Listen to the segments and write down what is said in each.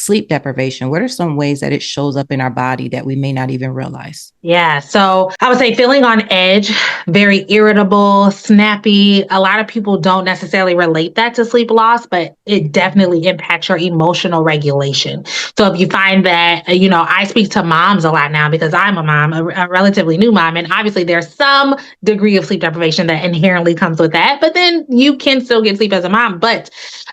sleep deprivation, what are some ways that it shows up in our body that we may not even realize? Yeah. So I would say feeling on edge, very irritable, snappy. A lot of people don't necessarily relate that to sleep loss, but it definitely impacts your emotional regulation. So if you find that, I speak to moms a lot now because I'm a mom, a relatively new mom, and obviously there's some degree of sleep deprivation that inherently comes with that, but then you can still get sleep as a mom. But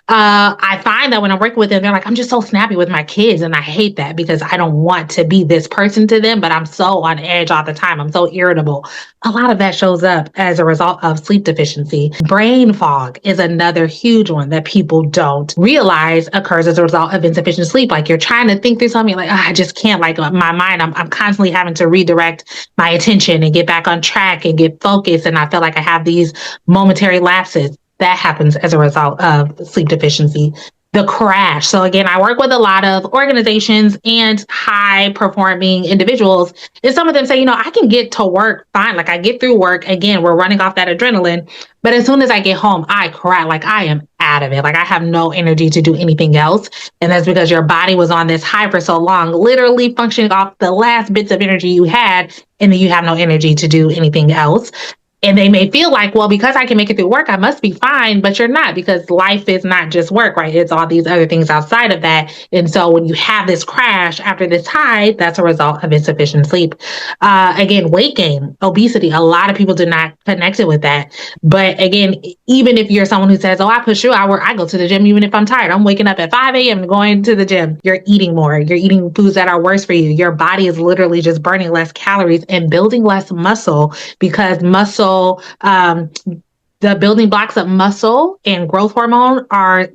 I find that when I'm working with them, they're like, I'm just so snappy with my kids. And I hate that because I don't want to be this person to them, but I'm so on edge all the time. I'm so irritable. A lot of that shows up as a result of sleep deficiency. Brain fog is another huge one that people don't realize occurs as a result of insufficient sleep. Like you're trying to think through something, like, I just can't, like my mind, I'm constantly having to redirect my attention and get back on track and get focused. And I feel like I have these momentary lapses. That happens as a result of sleep deficiency. The crash. So again, I work with a lot of organizations and high performing individuals. And some of them say, I can get to work fine. Like I get through work. Again, we're running off that adrenaline. But as soon as I get home, I cry. Like I am out of it. Like I have no energy to do anything else. And that's because your body was on this high for so long, literally functioning off the last bits of energy you had. And then you have no energy to do anything else. And they may feel like, well, because I can make it through work, I must be fine, but you're not, because life is not just work, right? It's all these other things outside of that. And so when you have this crash after this high, that's a result of insufficient sleep. Again, weight gain, obesity, a lot of people do not connect it with that. But again, even if you're someone who says, oh, I push through, I go to the gym even if I'm tired. I'm waking up at 5 a.m. and going to the gym. You're eating more. You're eating foods that are worse for you. Your body is literally just burning less calories and building less muscle, because the building blocks of muscle and growth hormone are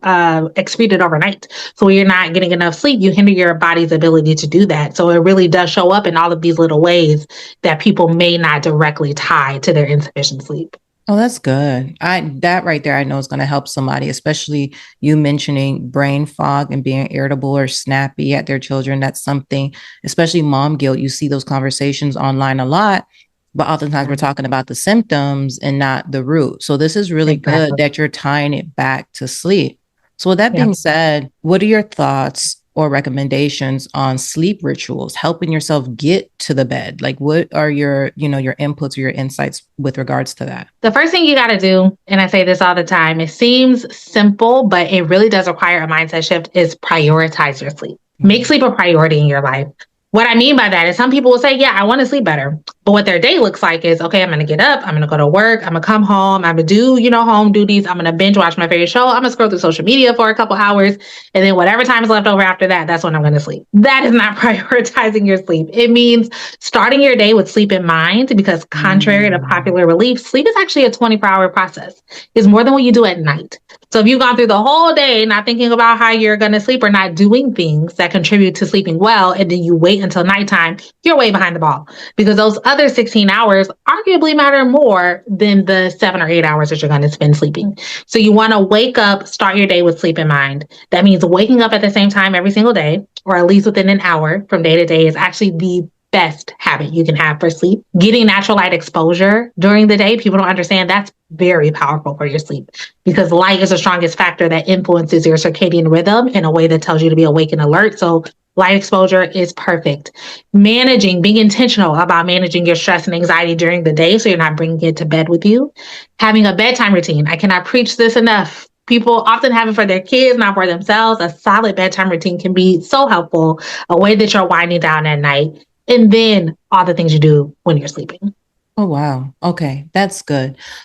excreted overnight. So when you're not getting enough sleep, you hinder your body's ability to do that. So it really does show up in all of these little ways that people may not directly tie to their insufficient sleep. Oh, that's good. That right there, I know is going to help somebody, especially you mentioning brain fog and being irritable or snappy at their children. That's something, especially mom guilt. You see those conversations online a lot, but oftentimes we're talking about the symptoms and not the root. So this is really good that you're tying it back to sleep. So with that being said, what are your thoughts or recommendations on sleep rituals, helping yourself get to the bed? Like what are your inputs or your insights with regards to that? The first thing you got to do, and I say this all the time, it seems simple, but it really does require a mindset shift, is prioritize your sleep. Make sleep a priority in your life. What I mean by that is some people will say, yeah, I want to sleep better. But what their day looks like is, okay, I'm going to get up, I'm going to go to work, I'm going to come home, I'm going to do, home duties, I'm going to binge watch my favorite show, I'm going to scroll through social media for a couple hours, and then whatever time is left over after that, that's when I'm going to sleep. That is not prioritizing your sleep. It means starting your day with sleep in mind, because contrary to popular belief, sleep is actually a 24-hour process. It's more than what you do at night. So if you've gone through the whole day not thinking about how you're going to sleep or not doing things that contribute to sleeping well, and then you wait until nighttime, you're way behind the ball, because those other 16 hours arguably matter more than the 7 or 8 hours that you're going to spend sleeping. So you want to wake up, start your day with sleep in mind. That means waking up at the same time every single day, or at least within an hour from day to day, is actually the best habit you can have for sleep. Getting natural light exposure during the day, people don't understand that's very powerful for your sleep, because light is the strongest factor that influences your circadian rhythm in a way that tells you to be awake and alert. So light exposure is perfect. Being intentional about managing your stress and anxiety during the day so you're not bringing it to bed with you. Having a bedtime routine. I cannot preach this enough. People often have it for their kids, not for themselves. A solid bedtime routine can be so helpful, a way that you're winding down at night. And then all the things you do when you're sleeping. Oh, wow. Okay, that's good.